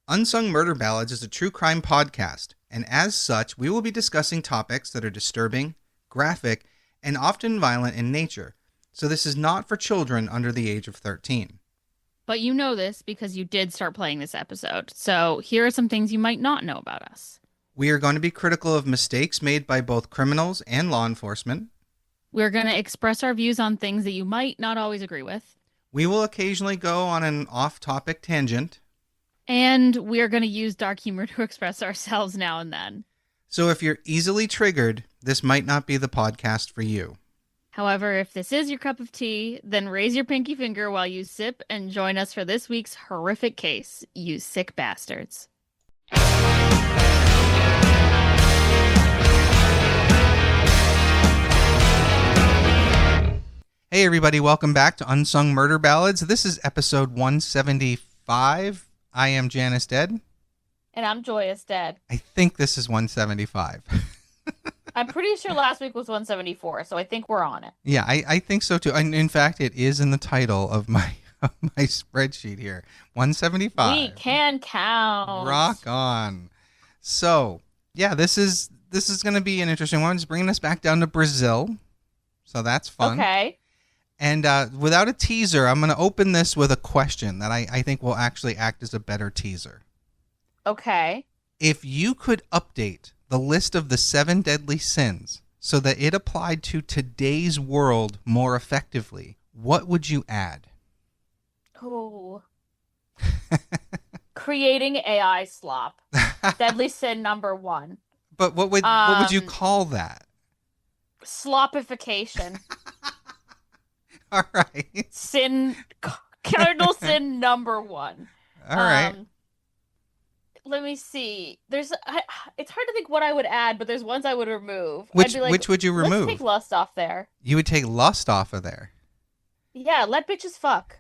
Unsung Murder Ballads is a true crime podcast, and as such, we will be discussing topics that are disturbing, graphic, and often violent in nature. So this is not for children under the age of 13. But you know this because you did start playing this episode. So here are some things you might not know about us. We are going to be critical of mistakes made by both criminals and law enforcement. We're going to express our views on things that you might not always agree with. We will occasionally go on an off-topic tangent. And we're going to use dark humor to express ourselves now and then. So if you're easily triggered, this might not be the podcast for you. However, if this is your cup of tea, then raise your pinky finger while you sip and join us for this week's horrific case, you sick bastards. Hey everybody, welcome back to Unsung Murder Ballads. This is episode 175. I am Janus Dead. And I'm Joyous Dead. I think this is 175. I'm pretty sure last week was 174, so I think we're on it. Yeah, I think so too. And in fact, it is in the title of my spreadsheet here. 175. We can count. Rock on. So, yeah, this is going to be an interesting one. It's bringing us back down to Brazil. So that's fun. Okay. And without a teaser, I'm going to open this with a question that I think will actually act as a better teaser. Okay. If you could update the list of the 7 deadly sins so that it applied to today's world more effectively, what would you add? Oh. Creating AI slop. Deadly sin number 1. But what would you call that? Slopification. All right. Cardinal sin number 1. All right. Let me see. It's hard to think what I would add, but there's ones I would remove. Which I'd be like, which would you remove? Let's take lust off there. You would take lust off of there. Yeah, let bitches fuck.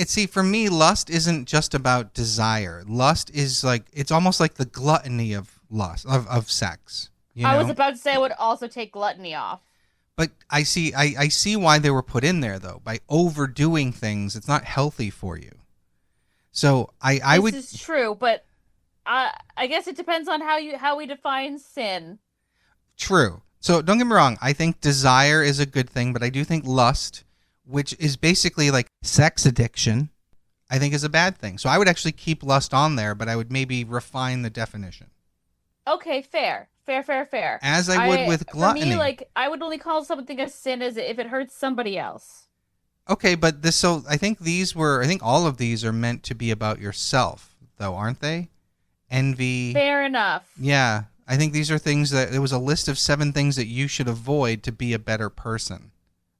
See, for me, lust isn't just about desire. Lust is like, it's almost like the gluttony of lust, of sex. You know? I was about to say I would also take gluttony off. But I see why they were put in there, though. By overdoing things, it's not healthy for you. So I would. This is true, but I guess it depends on how we define sin. True. So don't get me wrong. I think desire is a good thing, but I do think lust, which is basically like sex addiction, I think is a bad thing. So I would actually keep lust on there, but I would maybe refine the definition. Okay, fair. As I would with gluttony. For me, like, I would only call something a sin as if it hurts somebody else. Okay, but so I think all of these are meant to be about yourself, though, aren't they? Envy. Fair enough. Yeah, I think these are things that, there was a list of 7 things that you should avoid to be a better person,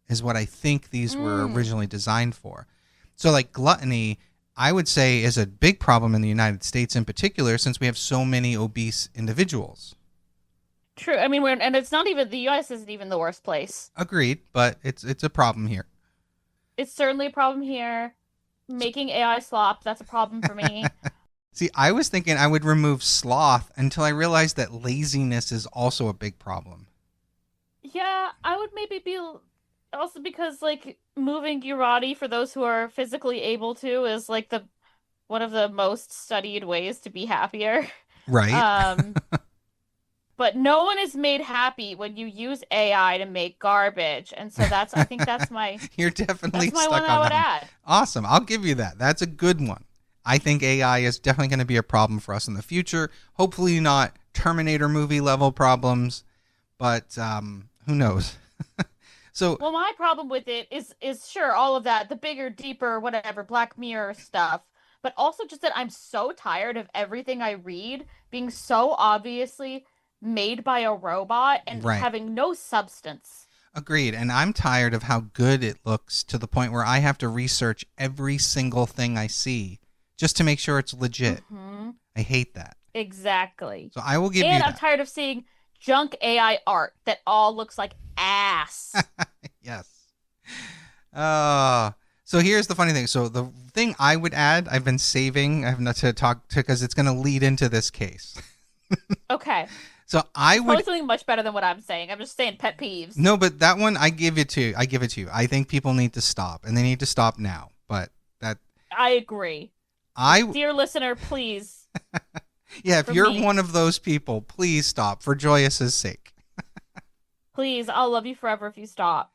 is what I think these were originally designed for. So like gluttony, I would say is a big problem in the United States in particular, since we have so many obese individuals. True. I mean, and it's not even, the U.S. isn't even the worst place. Agreed, but it's a problem here. It's certainly a problem here. Making AI slop, that's a problem for me. See, I was thinking I would remove sloth until I realized that laziness is also a big problem. Yeah, I would maybe be also because like moving your body for those who are physically able to is like one of the most studied ways to be happier. Right. But no one is made happy when you use AI to make garbage, and so I think that's my You're definitely that's my stuck one on I would that. add. Awesome. I'll give you that. That's a good one. I think AI is definitely going to be a problem for us in the future. Hopefully not Terminator movie level problems, but who knows? Well, my problem with it is sure all of that, the bigger, deeper, whatever, Black Mirror stuff, but also just that I'm so tired of everything I read being so obviously made by a robot and Right. having no substance. Agreed. And I'm tired of how good it looks to the point where I have to research every single thing I see just to make sure it's legit. Mm-hmm. I hate that. Exactly. So I will give you And that. I'm tired of seeing junk AI art that all looks like ass. Yes. So here's the funny thing. So the thing I would add, I've been saving, I have not to talk to because it's going to lead into this case. Okay. So I Probably would something much better than what I'm saying. I'm just saying pet peeves. No, but that one I give it to you. I think people need to stop, and they need to stop now. But that I agree. I Dear listener, please Yeah, if For you're me. one of those people, please stop for Joyous's sake. Please, I'll love you forever if you stop.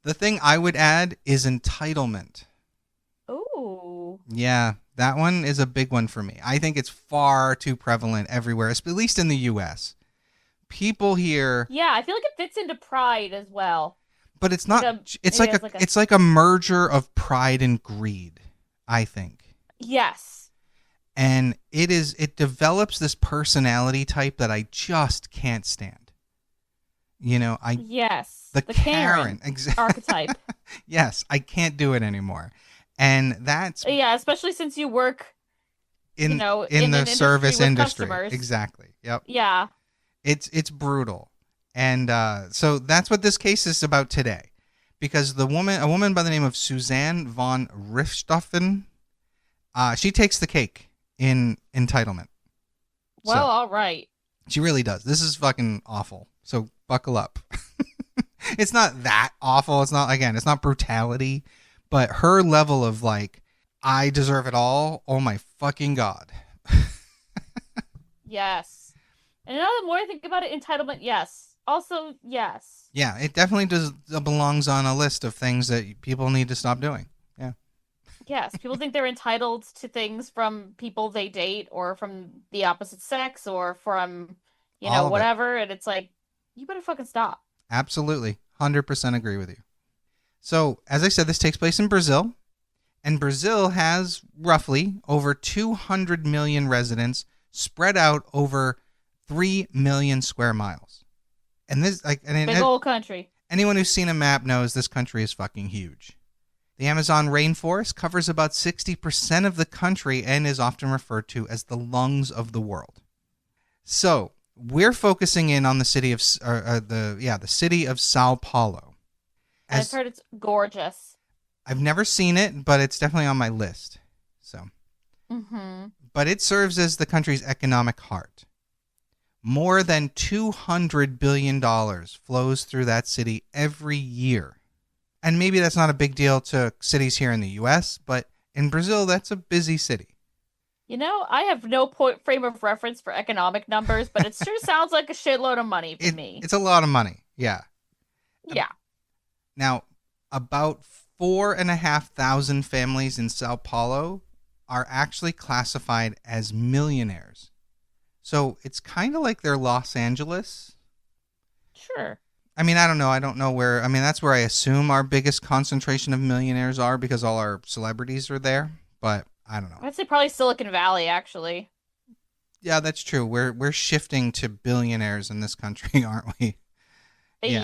The thing I would add is entitlement. Ooh. Yeah, that one is a big one for me. I think it's far too prevalent everywhere, at least in the US. People here, Yeah, I feel like it fits into pride as well. but it's not. It's Maybe like as like a it's like a merger of pride and greed, I think. yes. And it develops this personality type that I just can't stand. Yes. The The Karen, archetype. Yes, I can't do it anymore. And that's Yeah, especially since you work, in in the an industry service with industry. customers. Exactly. Yep. Yeah. It's brutal. And so that's what this case is about today. Because a woman by the name of Suzane von Richthofen, she takes the cake in entitlement. Well, So, all right. she really does. This is fucking awful. So buckle up. It's not that awful. It's not brutality, but her level of like, I deserve it all. Oh my fucking God. Yes. And now the more I think about it, entitlement, yes. Also, yes. Yeah, it definitely belongs on a list of things that people need to stop doing. Yeah. Yes. People think they're entitled to things from people they date or from the opposite sex or from, All of it. whatever. And it's like, you better fucking stop. Absolutely. 100% agree with you. So, as I said, this takes place in Brazil. And Brazil has roughly over 200 million residents spread out over 3 million square miles. And this, Big old country. Anyone who's seen a map knows this country is fucking huge. The Amazon rainforest covers about 60% of the country and is often referred to as the lungs of the world. So, we're focusing in on the city of the city of Sao Paulo. I've heard it's gorgeous. I've never seen it, but it's definitely on my list. So, but it serves as the country's economic heart. More than $200 billion flows through that city every year. And maybe that's not a big deal to cities here in the U.S., but in Brazil, that's a busy city. I have no frame of reference for economic numbers, but it sure sounds like a shitload of money to me. It's a lot of money, yeah. Yeah. Now, about 4,500 families in Sao Paulo are actually classified as millionaires. So it's kind of like they're Los Angeles. Sure. I mean, I don't know. I don't know where. I mean, that's where I assume our biggest concentration of millionaires are because all our celebrities are there. But I don't know. I'd say probably Silicon Valley, actually. Yeah, that's true. We're shifting to billionaires in this country, aren't we? Yeah.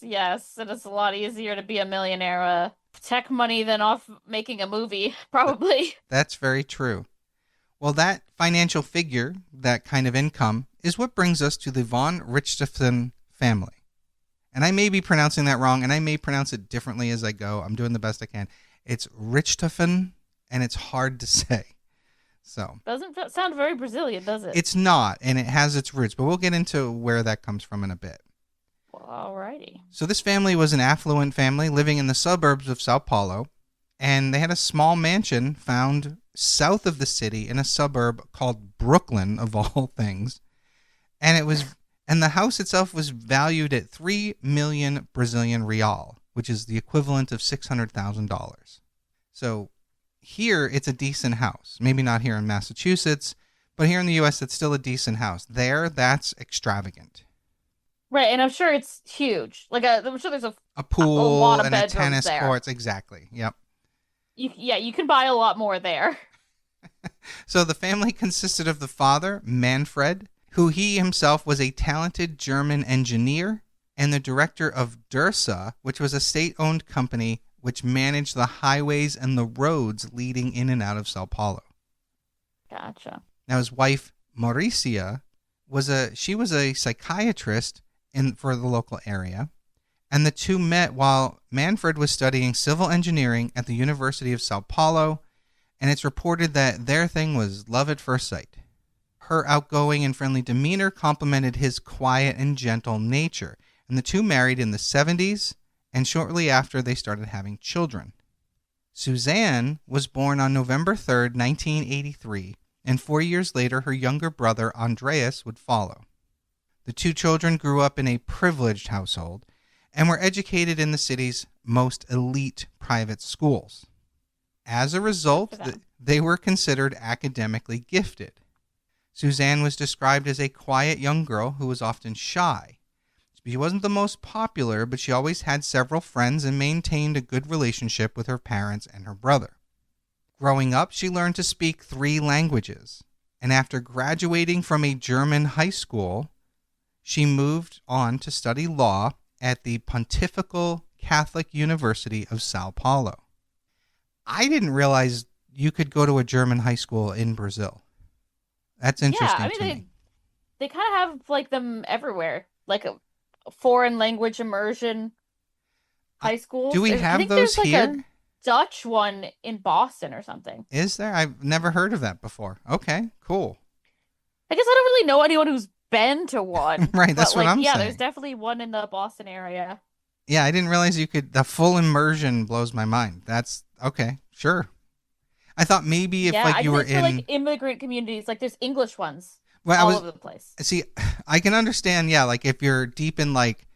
Yes. And it's a lot easier to be a millionaire tech money than off making a movie, probably. That's very true. Well, that financial figure, that kind of income, is what brings us to the von Richthofen family. And I may be pronouncing that wrong, and I may pronounce it differently as I go. I'm doing the best I can. It's Richthofen, and it's hard to say. So doesn't sound very Brazilian, does it? It's not, and it has its roots, but we'll get into where that comes from in a bit. Well, alrighty. So this family was an affluent family living in the suburbs of Sao Paulo, and they had a small mansion found south of the city in a suburb called Brooklyn, of all things. And the house itself was valued at 3 million Brazilian real, which is the equivalent of $600,000. So here, it's a decent house. Maybe not here in Massachusetts, but here in the U.S., it's still a decent house. There, that's extravagant. Right, and I'm sure it's huge. I'm sure there's a pool a lot of and a bedrooms tennis there. courts. Exactly. Yep. You can buy a lot more there. So the family consisted of the father, Manfred, who he himself was a talented German engineer, and the director of Dursa, which was a state-owned company which managed the highways and the roads leading in and out of Sao Paulo. Gotcha. Now his wife, Marisia, was a psychiatrist for the local area, and the two met while Manfred was studying civil engineering at the University of Sao Paulo, and it's reported that their thing was love at first sight. Her outgoing and friendly demeanor complemented his quiet and gentle nature, and the two married in the 70s, and shortly after they started having children. Suzane was born on November 3rd, 1983, and 4 years later, her younger brother, Andreas, would follow. The two children grew up in a privileged household and were educated in the city's most elite private schools. As a result, they were considered academically gifted. Suzane was described as a quiet young girl who was often shy. She wasn't the most popular, but she always had several friends and maintained a good relationship with her parents and her brother. Growing up, she learned to speak 3 languages, and after graduating from a German high school, she moved on to study law at the Pontifical Catholic University of Sao Paulo. I didn't realize you could go to a German high school in Brazil. That's interesting to me. They kind of have like them everywhere, like a foreign language immersion high schools. Do we have those here? Like a Dutch one in Boston or something. Is there? I've never heard of that before. Okay, cool. I guess I don't really know anyone who's been to one. Right, that's what I'm saying. Yeah, there's definitely one in the Boston area. Yeah, I didn't realize you could. The full immersion blows my mind. That's okay, sure. I thought maybe if you were in like immigrant communities, like there's English ones all over the place. See, I can understand. Yeah, like if you're deep in like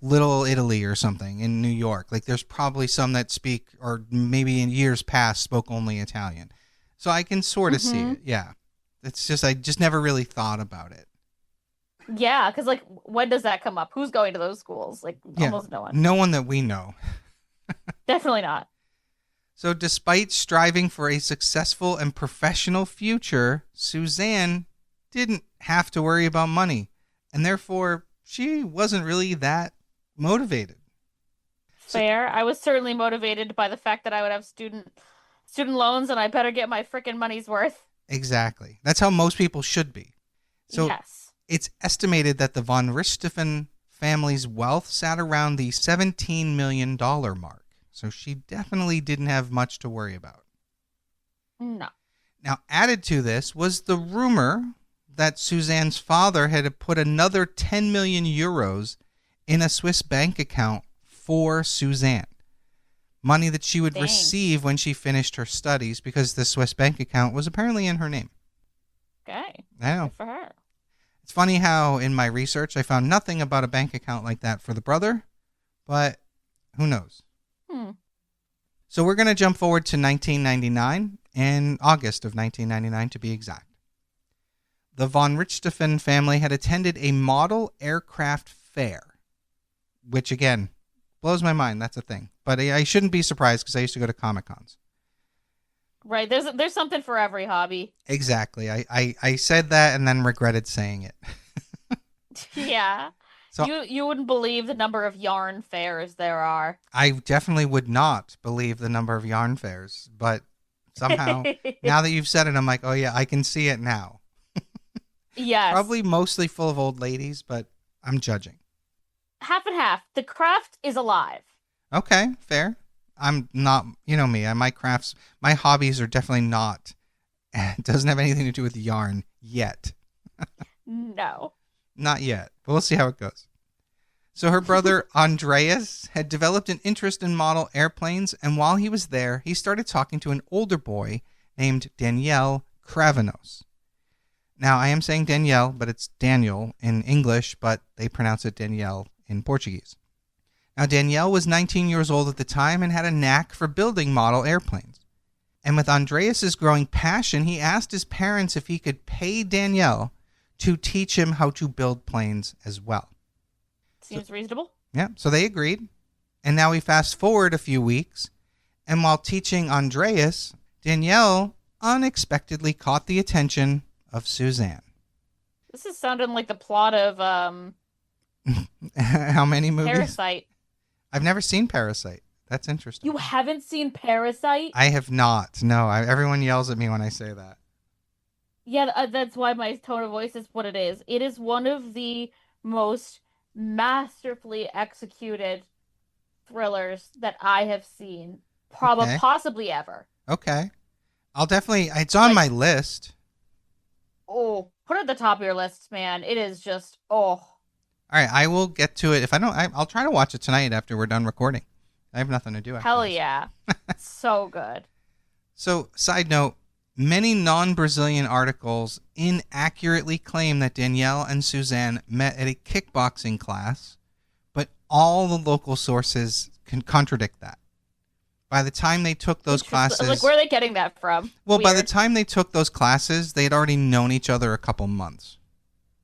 Little Italy or something in New York, like there's probably some that speak, or maybe in years past spoke only Italian. So I can sort of see it. Yeah, it's just I just never really thought about it. Yeah, because like when does that come up? Who's going to those schools? Like almost no one. No one that we know. Definitely not. So despite striving for a successful and professional future, Suzane didn't have to worry about money, and therefore she wasn't really that motivated. Fair. I was certainly motivated by the fact that I would have student loans and I better get my frickin' money's worth. Exactly. That's how most people should be. So yes. It's estimated that the von Richthofen family's wealth sat around the $17 million mark. So she definitely didn't have much to worry about. No. Now, added to this was the rumor that Suzane's father had put another 10 million euros in a Swiss bank account for Suzane. Money that she would receive when she finished her studies, because the Swiss bank account was apparently in her name. Okay. I know. Good for her. It's funny how in my research I found nothing about a bank account like that for the brother, but who knows? So we're going to jump forward to 1999, in August of 1999 to be exact. The von Richthofen family had attended a model aircraft fair, which again blows my mind. That's a thing, but I shouldn't be surprised because I used to go to Comic-Cons. Right, there's something for every hobby. Exactly. I said that and then regretted saying it. Yeah. So you wouldn't believe the number of yarn fairs there are. I definitely would not believe the number of yarn fairs, but somehow now that you've said it, I'm like, oh yeah, I can see it now. Yes. Probably mostly full of old ladies, but I'm judging. Half and half. The craft is alive. Okay, fair. I'm not, you know me, my hobbies are definitely not, it doesn't have anything to do with yarn yet. No. Not yet, but we'll see how it goes. So her brother Andreas had developed an interest in model airplanes, and while he was there, he started talking to an older boy named Daniel Cravanos. Now, I am saying Danielle, but it's Daniel in English, but they pronounce it Danielle in Portuguese. Now, Danielle was 19 years old at the time and had a knack for building model airplanes. And with Andreas's growing passion, he asked his parents if he could pay Danielle to teach him how to build planes as well. Seems reasonable. Yeah, so they agreed. And now we fast forward a few weeks, and while teaching Andreas, Danielle unexpectedly caught the attention of Suzane. This is sounding like the plot of How many movies? Parasite. I've never seen Parasite. That's interesting. You haven't seen Parasite? I have not. No, everyone yells at me when I say that. Yeah, that's why my tone of voice is what it is. It is one of the most masterfully executed thrillers that I have seen, possibly ever. Okay. I'll definitely, it's on my list. Oh, put it at the top of your list, man. It is just, All right, I will get to it. If I don't, I'll try to watch it tonight after we're done recording. I have nothing to do after Hell this. yeah. So good. So, side note, Many non-Brazilian articles inaccurately claim that Danielle and Suzane met at a kickboxing class, but all the local sources can contradict that. By the time they took those classes... Like, where are they getting that from? Well, by the time they took those classes, they had already known each other a couple months.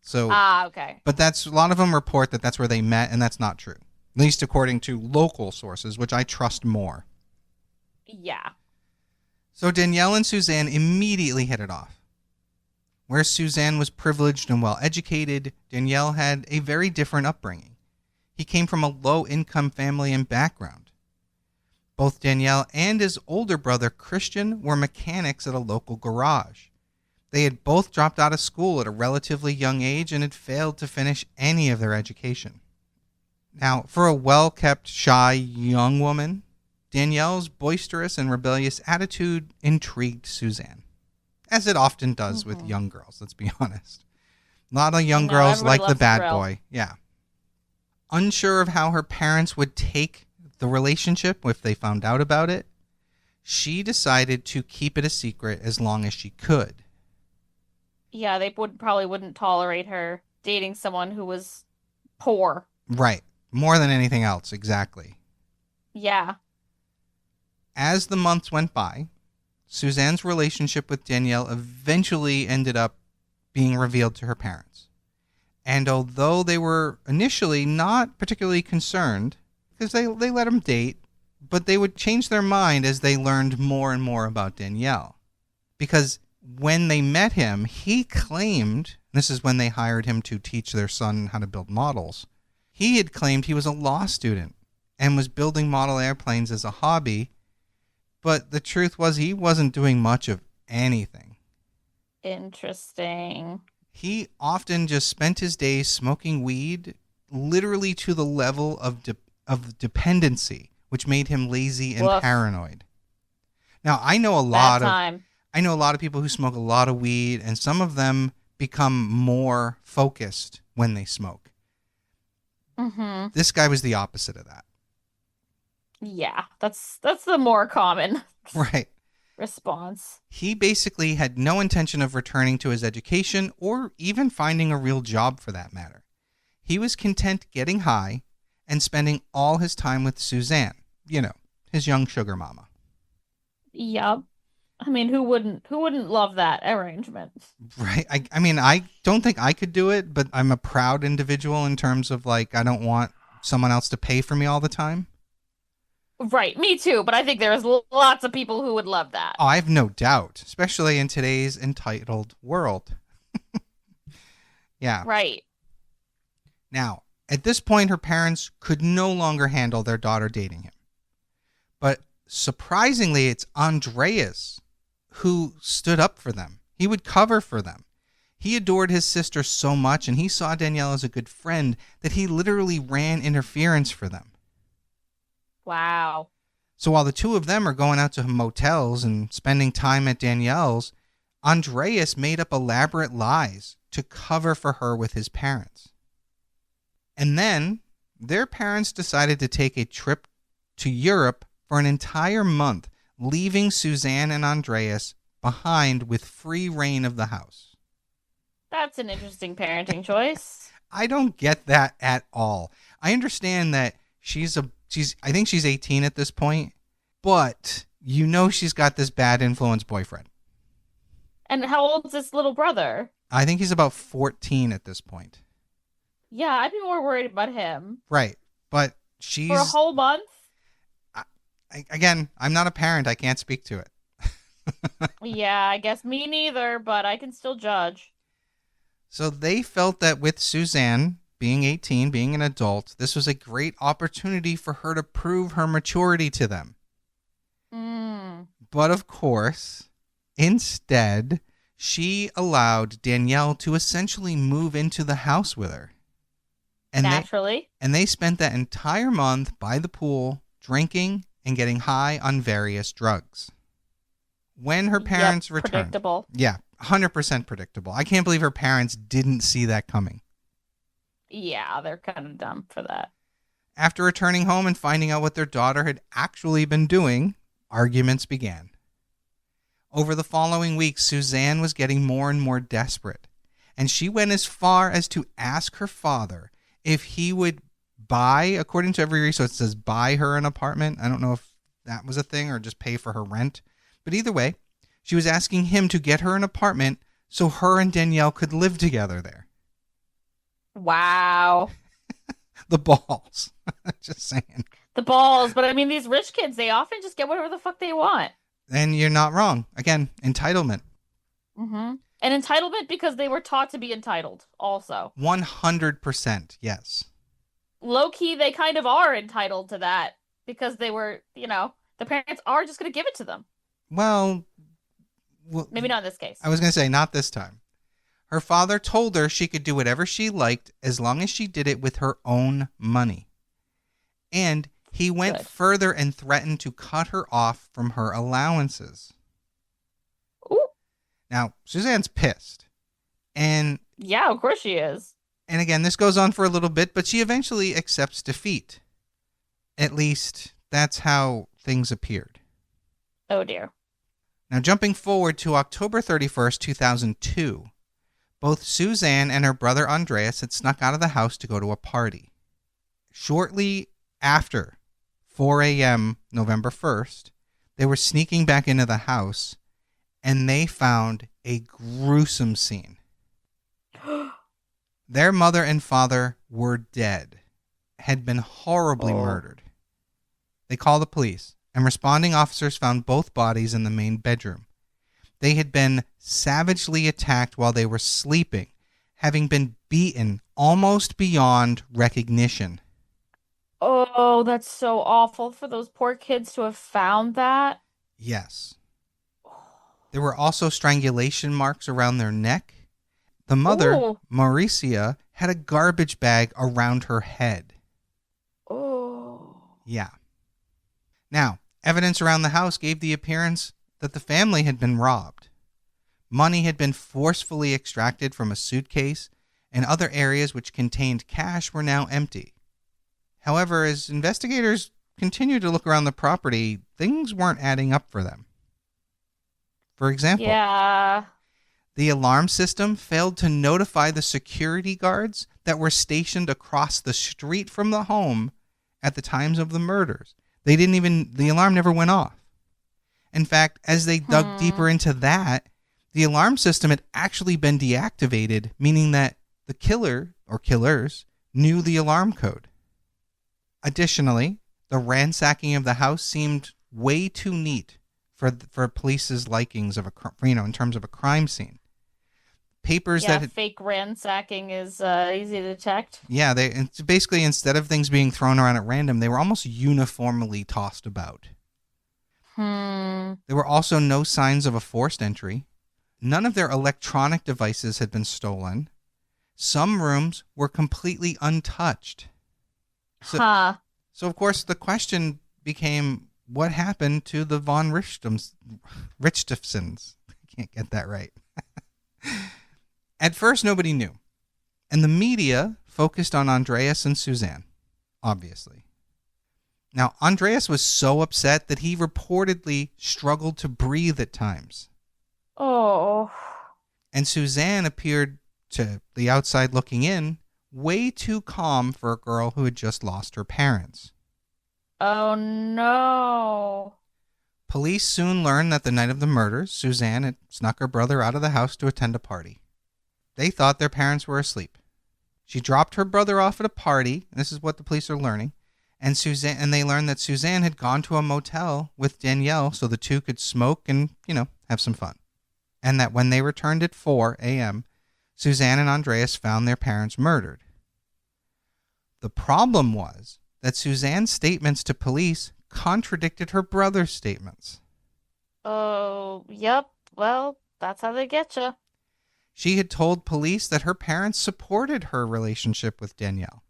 So, okay. But a lot of them report that that's where they met, and that's not true. At least according to local sources, which I trust more. Yeah. So Danielle and Suzane immediately hit it off. Where Suzane was privileged and well-educated, Danielle had a very different upbringing. He came from a low-income family and background. Both Danielle and his older brother, Christian, were mechanics at a local garage. They had both dropped out of school at a relatively young age and had failed to finish any of their education. Now, for a well-kept, shy young woman, Danielle's boisterous and rebellious attitude intrigued Suzane, as it often does with young girls, let's be honest. A lot of young girls like the bad boy. Yeah. Unsure of how her parents would take the relationship if they found out about it, she decided to keep it a secret as long as she could. Yeah, they probably wouldn't tolerate her dating someone who was poor. Right. More than anything else, exactly. Yeah. As the months went by, Suzane's relationship with Danielle eventually ended up being revealed to her parents. And although they were initially not particularly concerned, because they let him date, but they would change their mind as they learned more and more about Danielle. Because when they met him, he claimed, this is when they hired him to teach their son how to build models, he had claimed he was a law student and was building model airplanes as a hobby, but the truth was he wasn't doing much of anything. Interesting. He often just spent his days smoking weed, literally to the level of dependency, which made him lazy and paranoid. Now, I know a lot of people who smoke a lot of weed, and some of them become more focused when they smoke. Mm-hmm. This guy was the opposite of that. Yeah, that's the more common response. He basically had no intention of returning to his education or even finding a real job for that matter. He was content getting high and spending all his time with Suzane, his young sugar mama. Yep. I mean, who wouldn't love that arrangement? Right. I mean, I don't think I could do it, but I'm a proud individual in terms of, I don't want someone else to pay for me all the time. Right. Me too. But I think there's lots of people who would love that. Oh, I have no doubt, especially in today's entitled world. Yeah. Right. Now, at this point, her parents could no longer handle their daughter dating him. But surprisingly, it's Andreas who stood up for them. He would cover for them. He adored his sister so much, and he saw Danielle as a good friend, that he literally ran interference for them. Wow. So while the two of them are going out to motels and spending time at Danielle's, Andreas made up elaborate lies to cover for her with his parents. And then their parents decided to take a trip to Europe for an entire month, leaving Suzane and Andreas behind with free reign of the house. That's an interesting parenting choice. I don't get that at all. I understand that I think she's 18 at this point, but she's got this bad influence boyfriend. And how old's this little brother? I think he's about 14 at this point. Yeah, I'd be more worried about him. Right, but she's... For a whole month? Again, I'm not a parent. I can't speak to it. Yeah, I guess me neither, but I can still judge. So they felt that with Suzane being 18, being an adult, this was a great opportunity for her to prove her maturity to them. But of course, instead, she allowed Danielle to essentially move into the house with her. And naturally. They spent that entire month by the pool, drinking and getting high on various drugs. When her parents returned... Predictable. Yeah, 100% predictable. I can't believe her parents didn't see that coming. Yeah, they're kind of dumb for that. After returning home and finding out what their daughter had actually been doing, arguments began. Over the following weeks, Suzane was getting more and more desperate, and she went as far as to ask her father if he would buy, according to every resource, it says buy her an apartment. I don't know if that was a thing or just pay for her rent. But either way, she was asking him to get her an apartment so her and Danielle could live together there. Wow. The balls. Just saying. The balls. But I mean, these rich kids, they often just get whatever the fuck they want. And you're not wrong. Again, entitlement. Mm-hmm. And entitlement because they were taught to be entitled also. 100%, yes. Low-key, they kind of are entitled to that because they were, the parents are just going to give it to them. Well, maybe not in this case. I was going to say, not this time. Her father told her she could do whatever she liked as long as she did it with her own money. And he went further and threatened to cut her off from her allowances. Ooh. Now, Suzane's pissed. And yeah, of course she is. And again, this goes on for a little bit, but she eventually accepts defeat. At least, that's how things appeared. Oh, dear. Now, jumping forward to October 31st, 2002, both Suzane and her brother Andreas had snuck out of the house to go to a party. Shortly after 4 a.m. November 1st, they were sneaking back into the house, and they found a gruesome scene. Their mother and father were dead, had been horribly murdered. They called the police, and responding officers found both bodies in the main bedroom. They had been savagely attacked while they were sleeping, having been beaten almost beyond recognition. Oh, that's so awful for those poor kids to have found that. Yes. There were also strangulation marks around their neck. The mother, Marisia, had a garbage bag around her head. Oh. Yeah. Now, evidence around the house gave the appearance that the family had been robbed. Money had been forcefully extracted from a suitcase, and other areas which contained cash were now empty. However, as investigators continued to look around the property, things weren't adding up for them. For example, the alarm system failed to notify the security guards that were stationed across the street from the home at the times of the murders. The alarm never went off. In fact, as they dug deeper into that, the alarm system had actually been deactivated, meaning that the killer or killers knew the alarm code. Additionally, the ransacking of the house seemed way too neat for police's likings of in terms of a crime scene. Papers fake ransacking is easy to detect. Yeah, basically, instead of things being thrown around at random, they were almost uniformly tossed about. There were also no signs of a forced entry. None of their electronic devices had been stolen. Some rooms were completely untouched. So, of course, the question became, what happened to the von Richthofens? I can't get that right. At first, nobody knew. And the media focused on Andreas and Suzane, obviously. Now, Andreas was so upset that he reportedly struggled to breathe at times. Oh. And Suzane appeared, to the outside looking in, way too calm for a girl who had just lost her parents. Oh, no. Police soon learned that the night of the murders, Suzane had snuck her brother out of the house to attend a party. They thought their parents were asleep. She dropped her brother off at a party. This is what the police are learning. And they learned that Suzane had gone to a motel with Danielle so the two could smoke and, have some fun. And that when they returned at 4 a.m., Suzane and Andreas found their parents murdered. The problem was that Suzane's statements to police contradicted her brother's statements. Oh, yep. Well, that's how they get you. She had told police that her parents supported her relationship with Danielle.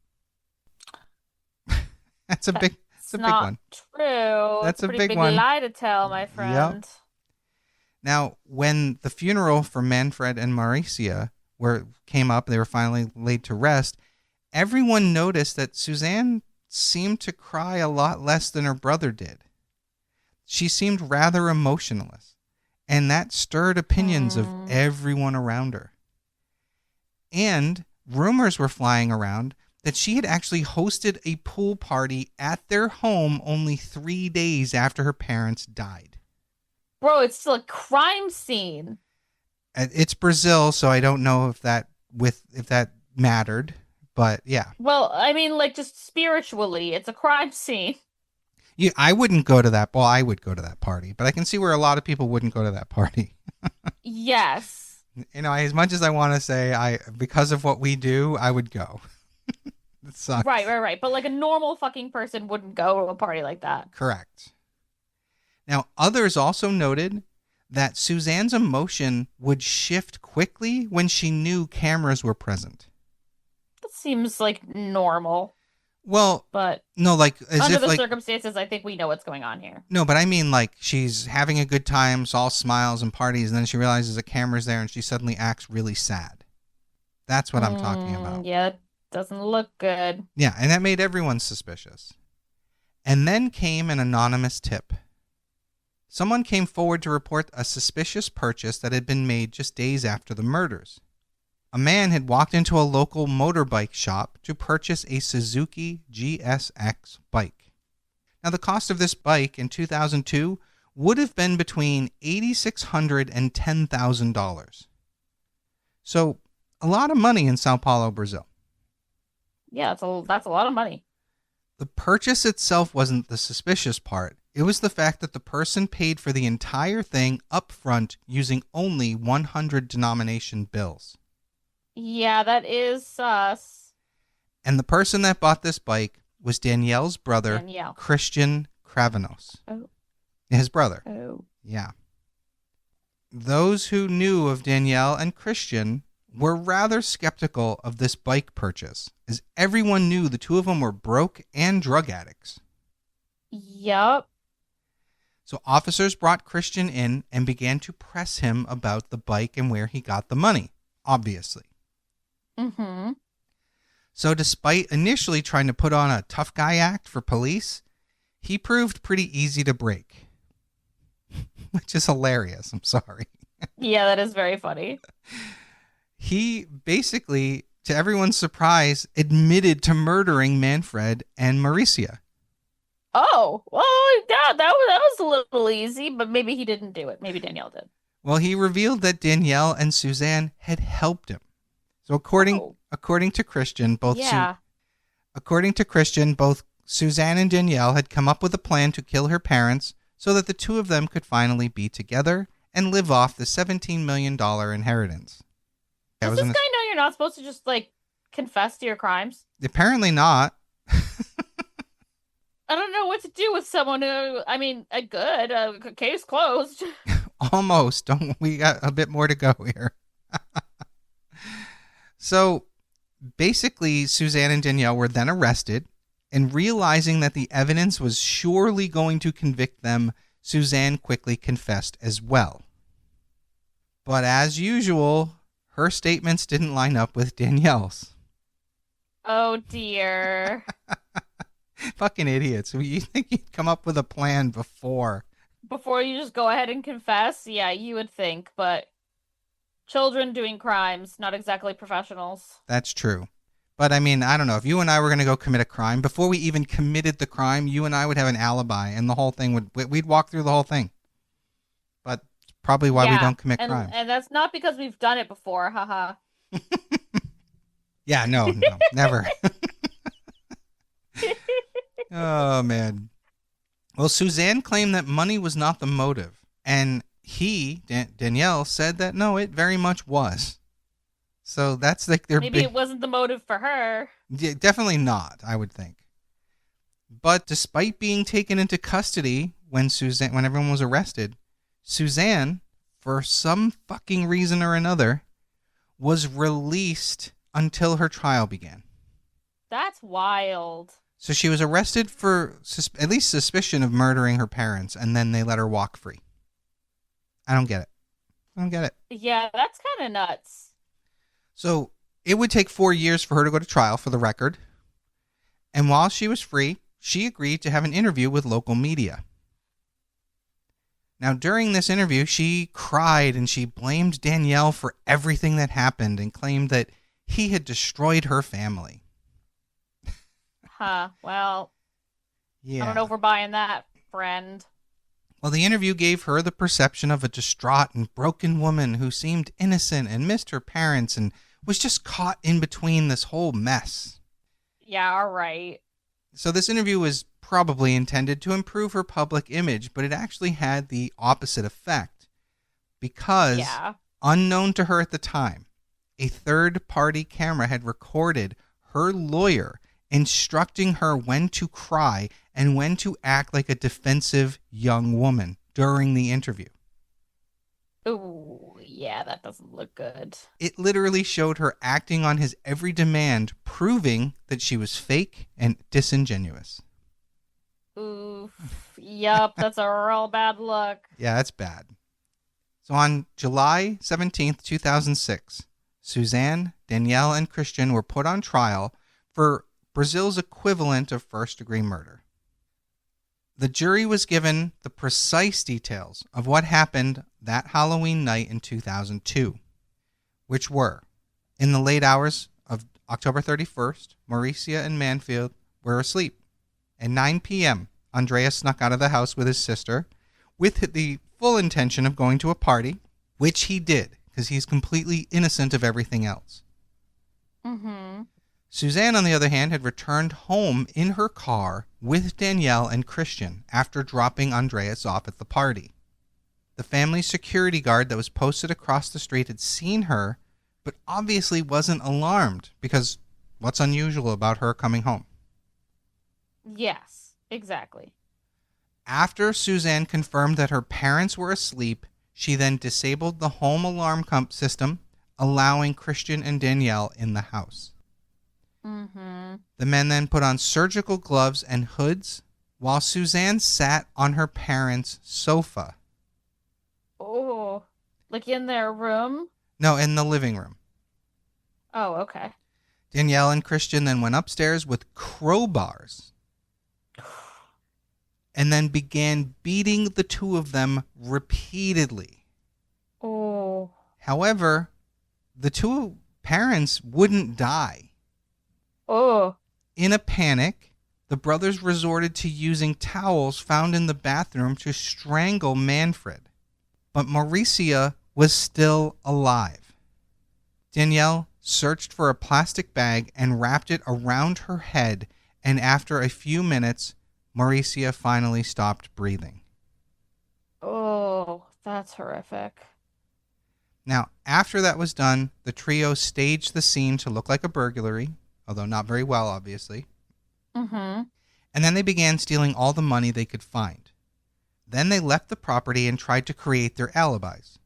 That's a big one. True. That's a big pretty big one. lie to tell, my friend. Yep. Now, when the funeral for Manfred and Marisia came up, they were finally laid to rest, everyone noticed that Suzane seemed to cry a lot less than her brother did. She seemed rather emotionless. And that stirred opinions of everyone around her. And rumors were flying around that she had actually hosted a pool party at their home only 3 days after her parents died. Bro, it's still a crime scene. It's Brazil, so I don't know if that mattered, but yeah. Well, I mean, like, just spiritually, it's a crime scene. Yeah, I wouldn't go to that. Well, I would go to that party, but I can see where a lot of people wouldn't go to that party. Yes. You know, as much as I want to say, because of what we do, I would go. It sucks. Right. But like a normal fucking person wouldn't go to a party like that. Correct. Now, others also noted that Suzane's emotion would shift quickly when she knew cameras were present. That seems like normal. Well, but no, like as under if, the like, circumstances, I think we know what's going on here. No, but I mean, like, she's having a good time, all smiles and parties, and then she realizes a camera's there, and she suddenly acts really sad. That's what I'm talking about. Yeah, it doesn't look good. Yeah, and that made everyone suspicious. And then came an anonymous tip. Someone came forward to report a suspicious purchase that had been made just days after the murders. A man had walked into a local motorbike shop to purchase a Suzuki GSX bike. Now, the cost of this bike in 2002 would have been between $8,600 and $10,000. So, a lot of money in Sao Paulo, Brazil. Yeah, that's a lot of money. The purchase itself wasn't the suspicious part. It was the fact that the person paid for the entire thing up front using only 100 denomination bills. Yeah, that is sus. And the person that bought this bike was Danielle's brother, Christian Cravanos. Oh. His brother. Oh. Yeah. Those who knew of Danielle and Christian were rather skeptical of this bike purchase, as everyone knew the two of them were broke and drug addicts. Yup. So officers brought Christian in and began to press him about the bike and where he got the money, obviously. Mm-hmm. So despite initially trying to put on a tough guy act for police, he proved pretty easy to break. Which is hilarious, I'm sorry. Yeah, that is very funny. He basically, to everyone's surprise, admitted to murdering Manfred and Marisia. Oh, well, yeah, that was a little easy, but maybe he didn't do it. Maybe Danielle did. Well, he revealed that Danielle and Suzane had helped him. So according to Christian, both Suzane and Danielle had come up with a plan to kill her parents so that the two of them could finally be together and live off the $17 million inheritance. Does this guy know you're not supposed to just, like, confess to your crimes? Apparently not. I don't know what to do with someone who, I mean, good. Case closed. Almost. We got a bit more to go here. So, basically, Suzane and Danielle were then arrested, and realizing that the evidence was surely going to convict them, Suzane quickly confessed as well. But as usual, her statements didn't line up with Danielle's. Oh, dear. Fucking idiots. You think you'd come up with a plan before you just go ahead and confess? Yeah, you would think, but children doing crimes, not exactly professionals. That's true. But I mean, I don't know. If you and I were going to go commit a crime, before we even committed the crime, you and I would have an alibi, and the whole thing we'd walk through the whole thing. But it's probably why we don't commit crimes. And that's not because we've done it before, haha. Yeah, no, never. Oh, man. Well, Suzane claimed that money was not the motive, and Danielle, said that no, it very much was. So that's like their Maybe it wasn't the motive for her. Yeah, definitely not, I would think. But despite being taken into custody when everyone was arrested, Suzane, for some fucking reason or another, was released until her trial began. That's wild. So she was arrested for at least suspicion of murdering her parents, and then they let her walk free. I don't get it. Yeah, that's kind of nuts. So it would take 4 years for her to go to trial, for the record. And while she was free, she agreed to have an interview with local media. Now, during this interview, she cried and she blamed Danielle for everything that happened and claimed that he had destroyed her family. Well, yeah. I don't know if we're buying that, friend. Well, the interview gave her the perception of a distraught and broken woman who seemed innocent and missed her parents and was just caught in between this whole mess. Yeah, all right. So this interview was probably intended to improve her public image, but it actually had the opposite effect because, unknown to her at the time, a third-party camera had recorded her lawyer instructing her when to cry and when to act like a defensive young woman during the interview. Ooh, yeah, that doesn't look good. It literally showed her acting on his every demand, proving that she was fake and disingenuous. Oof. Yup, that's a real bad look. Yeah, that's bad. So on July 17th, 2006, Suzane, Danielle, and Christian were put on trial for Brazil's equivalent of first-degree murder. The jury was given the precise details of what happened that Halloween night in 2002, which were, in the late hours of October 31st, Marisia and Manfred were asleep. At 9 p.m., Andreas snuck out of the house with his sister with the full intention of going to a party, which he did, because he's completely innocent of everything else. Mm-hmm. Suzane, on the other hand, had returned home in her car with Danielle and Christian after dropping Andreas off at the party. The family's security guard that was posted across the street had seen her, but obviously wasn't alarmed, because what's unusual about her coming home? Yes, exactly. After Suzane confirmed that her parents were asleep, she then disabled the home alarm system, allowing Christian and Danielle in the house. Mm-hmm. The men then put on surgical gloves and hoods while Suzane sat on her parents' sofa. Oh, like in their room? No, in the living room. Oh, okay. Danielle and Christian then went upstairs with crowbars and then began beating the two of them repeatedly. Oh. However, the two parents wouldn't die. Oh. In a panic, the brothers resorted to using towels found in the bathroom to strangle Manfred. But Marisia was still alive. Danielle searched for a plastic bag and wrapped it around her head, and after a few minutes, Marisia finally stopped breathing. Oh, that's horrific. Now, after that was done, the trio staged the scene to look like a burglary, although not very well, obviously. Mm-hmm. And then they began stealing all the money they could find. Then they left the property and tried to create their alibis.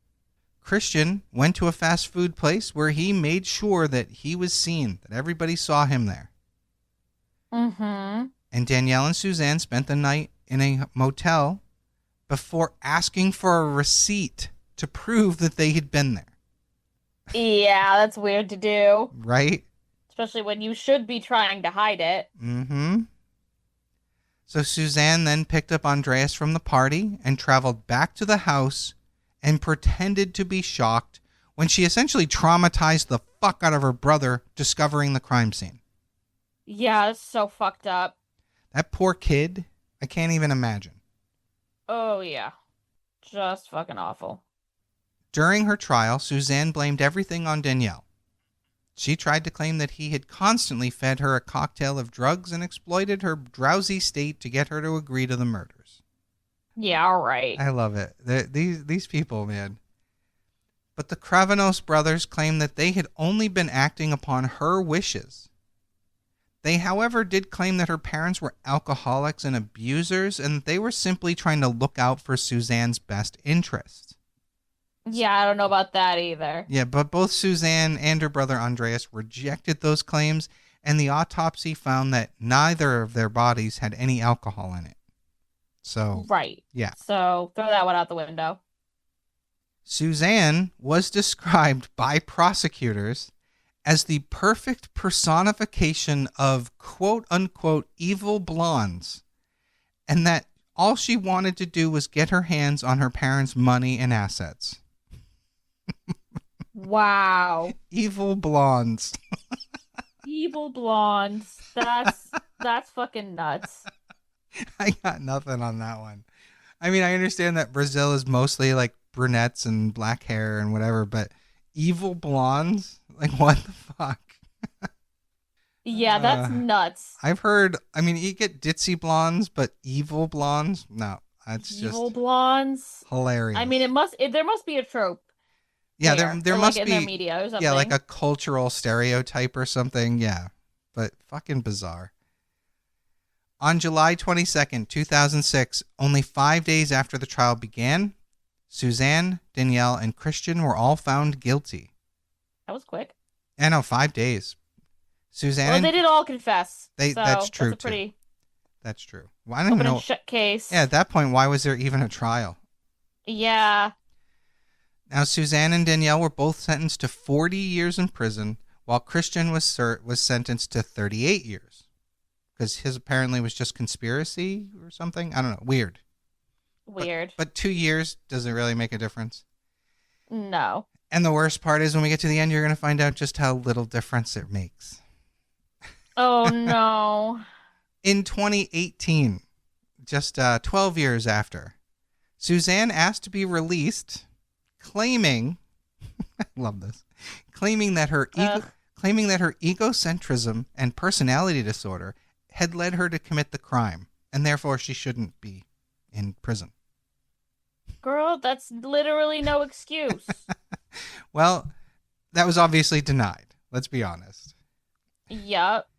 Christian went to a fast food place where he made sure that he was seen, that everybody saw him there. Mm-hmm. And Danielle and Suzane spent the night in a motel before asking for a receipt to prove that they had been there. Yeah, that's weird to do. Right? Especially when you should be trying to hide it. Mm-hmm. So Suzane then picked up Andreas from the party and traveled back to the house and pretended to be shocked when she essentially traumatized the fuck out of her brother discovering the crime scene. Yeah, it's so fucked up. That poor kid, I can't even imagine. Oh, yeah. Just fucking awful. During her trial, Suzane blamed everything on Danielle. She tried to claim that he had constantly fed her a cocktail of drugs and exploited her drowsy state to get her to agree to the murders. Yeah, all right. I love it. These people, man. But the Kravanos brothers claimed that they had only been acting upon her wishes. They, however, did claim that her parents were alcoholics and abusers, and they were simply trying to look out for Suzane's best interests. Yeah, I don't know about that either. Yeah, but both Suzane and her brother Andreas rejected those claims, and the autopsy found that neither of their bodies had any alcohol in it. So, right. Yeah. So, throw that one out the window. Suzane was described by prosecutors as the perfect personification of quote-unquote evil blondes, and that All she wanted to do was get her hands on her parents' money and assets. Wow. Evil blondes. Evil blondes. That's fucking nuts. I got nothing on that one. I mean, I understand that Brazil is mostly like brunettes and black hair and whatever, but evil blondes? Like, what the fuck? Yeah, that's nuts. I've heard, I mean, you get ditzy blondes, but evil blondes? No, that's Evil just blondes. hilarious. I mean, there must be a trope. Yeah, there must in be their media or something. Yeah, like a cultural stereotype or something. Yeah, but fucking bizarre. On July 22nd, 2006, only 5 days after the trial began, Suzane, Danielle, and Christian were all found guilty. That was quick. I know, 5 days. Suzane. Well, they did all confess. That's true, that's a pretty too. That's true. Well, I don't open know. and shut case. Yeah, at that point, why was there even a trial? Yeah. Now, Suzane and Danielle were both sentenced to 40 years in prison, while Christian was sentenced to 38 years. Because his apparently was just conspiracy or something. I don't know. Weird. But 2 years doesn't really make a difference. No. And the worst part is when we get to the end, you're going to find out just how little difference it makes. Oh, no. In 2018, just 12 years after, Suzane asked to be released, claiming, I love this, claiming that her egocentrism and personality disorder had led her to commit the crime, and therefore she shouldn't be in prison. Girl, that's literally no excuse. Well, that was obviously denied. Let's be honest. Yep.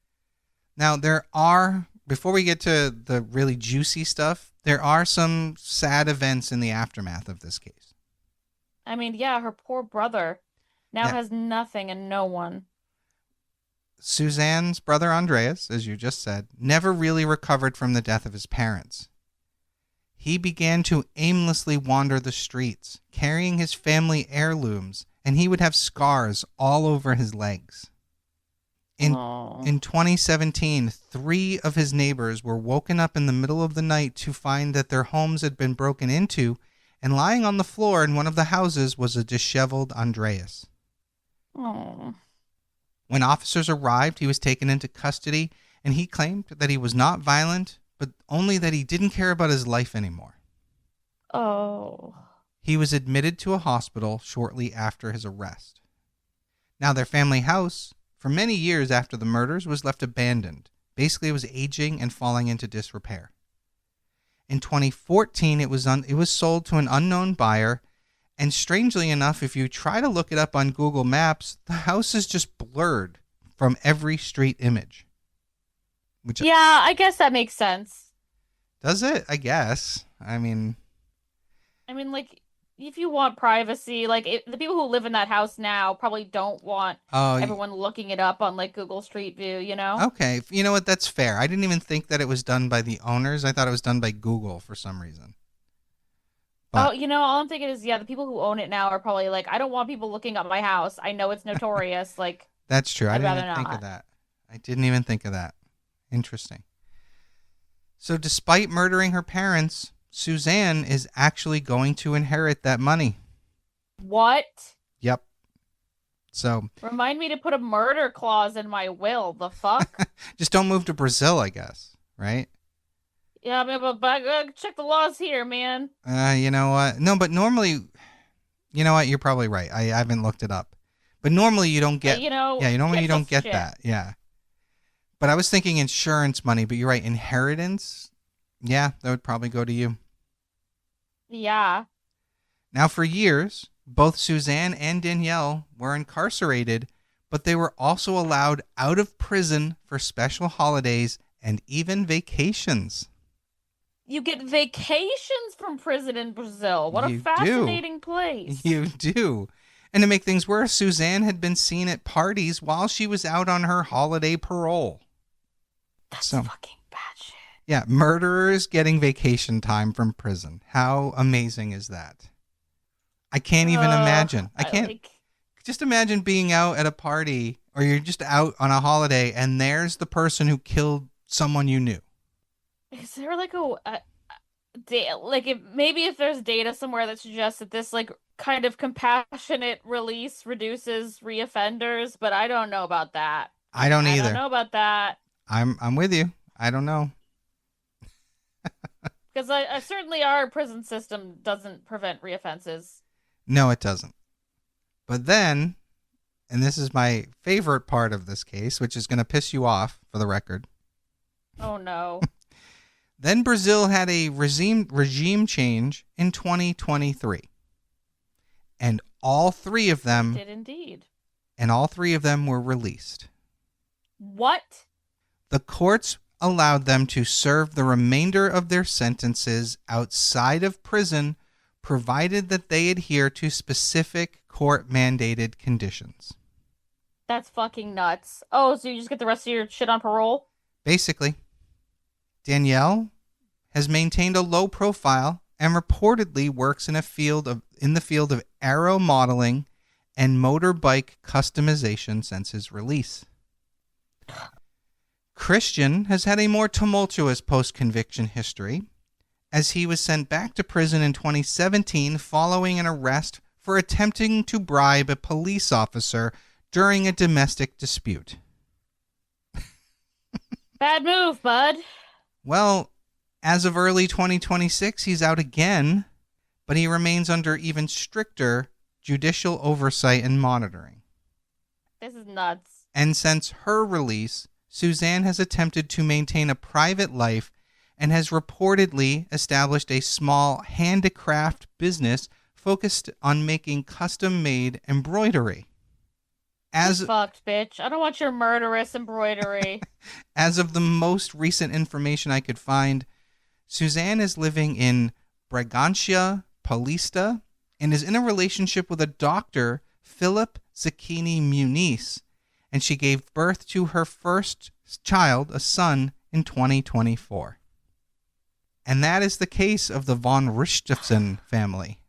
Now, before we get to the really juicy stuff, there are some sad events in the aftermath of this case. I mean, yeah, her poor brother now has nothing and no one. Suzane's brother Andreas, as you just said, never really recovered from the death of his parents. He began to aimlessly wander the streets, carrying his family heirlooms, and he would have scars all over his legs. In 2017, 3 of his neighbors were woken up in the middle of the night to find that their homes had been broken into, and lying on the floor in one of the houses was a disheveled Andreas. Oh. When officers arrived, he was taken into custody, and he claimed that he was not violent, but only that he didn't care about his life anymore. Oh. He was admitted to a hospital shortly after his arrest. Now, their family house, for many years after the murders, was left abandoned. Basically, it was aging and falling into disrepair. In 2014, it was sold to an unknown buyer, and strangely enough, if you try to look it up on Google Maps, the house is just blurred from every street image. Yeah, I guess that makes sense. Does it? I guess. I mean, like, if you want privacy, like, the people who live in that house now probably don't want everyone looking it up on, like, Google Street View, you know? Okay. You know what? That's fair. I didn't even think that it was done by the owners. I thought it was done by Google for some reason. But, all I'm thinking is, the people who own it now are probably like, I don't want people looking up my house. I know it's notorious. Like, that's true. I didn't even think of that. I didn't even think of that. Interesting. So despite murdering her parents, Suzane is actually going to inherit that money. What? Yep. So remind me to put a murder clause in my will. The fuck? Just don't move to Brazil, I guess. Right? Yeah, but check the laws here, man. You know what? No, but normally, you know what? You're probably right. I haven't looked it up. But normally you don't get, normally you don't get that. Yeah. But I was thinking insurance money, but you're right. Inheritance? Yeah, that would probably go to you. Yeah. Now, for years, both Suzane and Danielle were incarcerated, but they were also allowed out of prison for special holidays and even vacations. You get vacations from prison in Brazil. What a fascinating place. You do. And to make things worse, Suzane had been seen at parties while she was out on her holiday parole. That's fucking bad shit. Yeah, murderers getting vacation time from prison. How amazing is that? I can't even imagine. I can't just imagine being out at a party or you're just out on a holiday and there's the person who killed someone you knew. Is there like like if there's data somewhere that suggests that this like kind of compassionate release reduces reoffenders, but I don't know about that. I don't I don't either. know about that I'm with you. I don't know. because I certainly our prison system doesn't prevent reoffenses. No, it doesn't. But then, and this is my favorite part of this case, which is going to piss you off for the record. Oh no. Then Brazil had a regime change in 2023. And all three of them Did indeed. and all three of them were released. What? The courts allowed them to serve the remainder of their sentences outside of prison, provided that they adhere to specific court-mandated conditions. That's fucking nuts. Oh, so you just get the rest of your shit on parole? Basically, Danielle has maintained a low profile and reportedly works in the field of aero modeling and motorbike customization since his release. Christian has had a more tumultuous post-conviction history, as he was sent back to prison in 2017 following an arrest for attempting to bribe a police officer during a domestic dispute. Bad move, bud. Well, as of early 2026, he's out again, but he remains under even stricter judicial oversight and monitoring. This is nuts. And since her release, Suzane has attempted to maintain a private life and has reportedly established a small handicraft business focused on making custom-made embroidery. You fucked, bitch. I don't want your murderous embroidery. As of the most recent information I could find, Suzane is living in Bragantia Paulista and is in a relationship with a doctor, Philip Zucchini Muniz, and she gave birth to her first child, a son, in 2024. And that is the case of the von Richthofen family.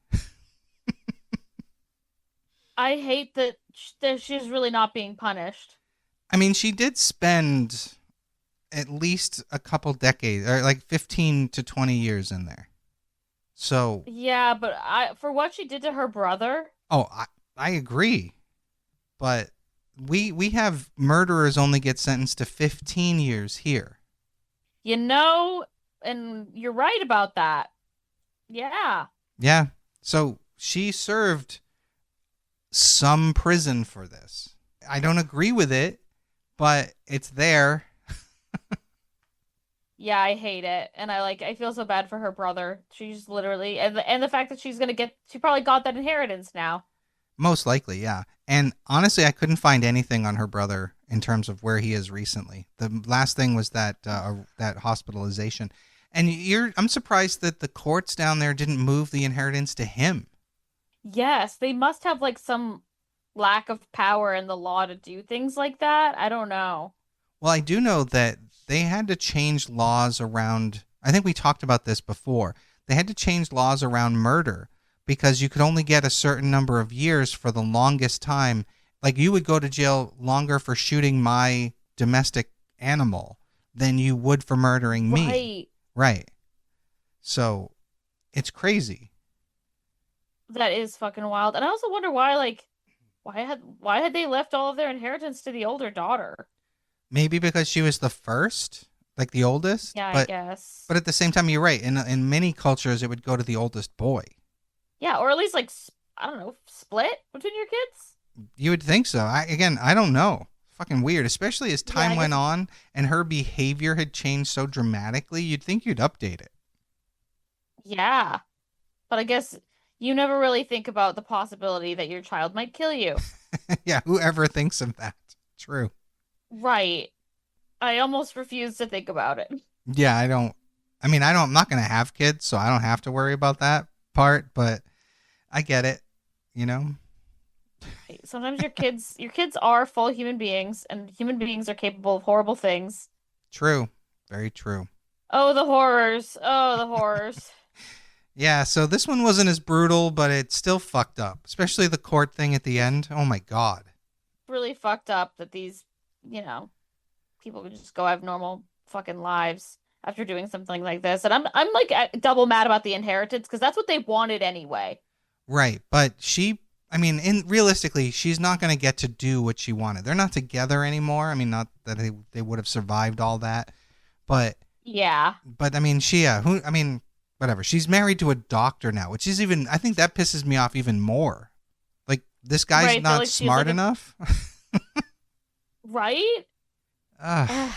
I hate that she's really not being punished. I mean, she did spend at least a couple decades, or like 15 to 20 years in there. So yeah, but for what she did to her brother. Oh, I agree, but we have murderers only get sentenced to 15 years here. You know, and you're right about that. Yeah. Yeah. So she served some prison for this. I don't agree with it, but it's there. Yeah, I hate it. And I feel so bad for her brother. She's literally and the fact that she probably got that inheritance now. Most likely, yeah. And honestly, I couldn't find anything on her brother in terms of where he is recently. The last thing was that hospitalization. And I'm surprised that the courts down there didn't move the inheritance to him. Yes, they must have like some lack of power in the law to do things like that. I don't know. Well, I do know that they had to change laws around, I think we talked about this before. They had to change laws around murder because you could only get a certain number of years for the longest time. Like you would go to jail longer for shooting my domestic animal than you would for murdering me. Right. So it's crazy. That is fucking wild. And I also wonder why had they left all of their inheritance to the older daughter? Maybe because she was the first, like the oldest. Yeah, I guess. But at the same time, you're right. In many cultures, it would go to the oldest boy. Yeah, or at least I don't know, split between your kids? You would think so. I don't know. Fucking weird, especially as time went on and her behavior had changed so dramatically. You'd think you'd update it. Yeah. But I guess you never really think about the possibility that your child might kill you. Yeah, whoever thinks of that? True. Right. I almost refuse to think about it. Yeah, I'm not going to have kids, so I don't have to worry about that part, but I get it, you know? Sometimes your kids are full human beings, and human beings are capable of horrible things. True. Very true. Oh, the horrors. Oh, the horrors. Yeah, so this one wasn't as brutal, but it's still fucked up, especially the court thing at the end. Oh my God. Really fucked up that these, people could just go have normal fucking lives. after doing something like this. And I'm like double mad about the inheritance because that's what they wanted anyway. Right, but realistically, she's not going to get to do what she wanted. They're not together anymore. I mean, not that they would have survived all that, but yeah. But I mean, whatever. She's married to a doctor now, which is even. I think that pisses me off even more. Like this guy's right, not like, smart enough. Right. I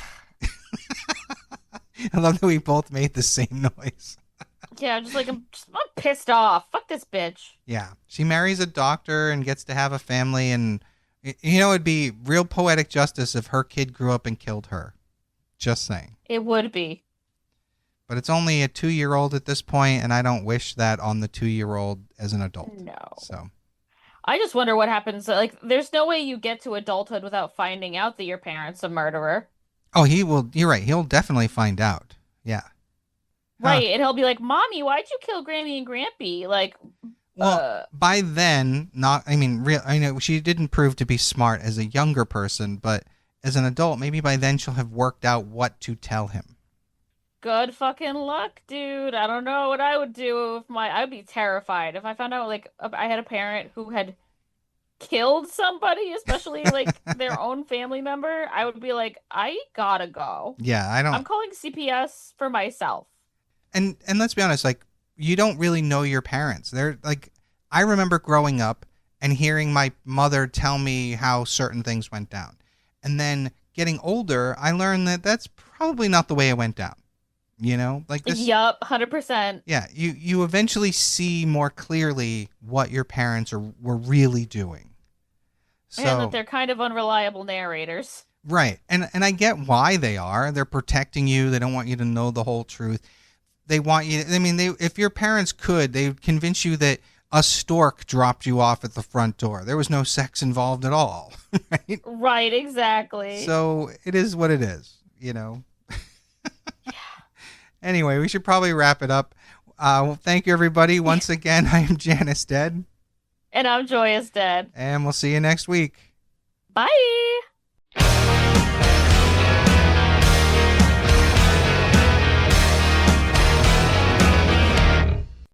love that we both made the same noise. Yeah, I'm pissed off. Fuck this bitch. Yeah, she marries a doctor and gets to have a family, and it'd be real poetic justice if her kid grew up and killed her. Just saying. It would be. But it's only a 2-year-old at this point, and I don't wish that on the 2-year-old as an adult. No. So. I just wonder what happens. Like, there's no way you get to adulthood without finding out that your parent's a murderer. Oh, he will. You're right. He'll definitely find out. Yeah. Right, and he'll be like, "Mommy, why'd you kill Grammy and Grampy?" Like, well, by then, I know she didn't prove to be smart as a younger person, but as an adult, maybe by then she'll have worked out what to tell him. Good fucking luck, dude. I don't know what I would do if I'd be terrified if I found out like I had a parent who had killed somebody, especially like their own family member. I would be like, I gotta go. Yeah, I'm calling CPS for myself. And let's be honest, like, you don't really know your parents. They're like, I remember growing up and hearing my mother tell me how certain things went down. And then getting older, I learned that that's probably not the way it went down. Like this. Yup, 100%. Yeah, you eventually see more clearly what your parents were really doing. So, and that they're kind of unreliable narrators. Right. And I get why they are. They're protecting you. They don't want you to know the whole truth. They want you. If your parents could, they would convince you that a stork dropped you off at the front door. There was no sex involved at all. Right? Right, exactly. So it is what it is, Yeah. Anyway, we should probably wrap it up. Well, thank you, everybody. Once again, I am Janus Dead. And I'm Joyous Dead. And we'll see you next week. Bye.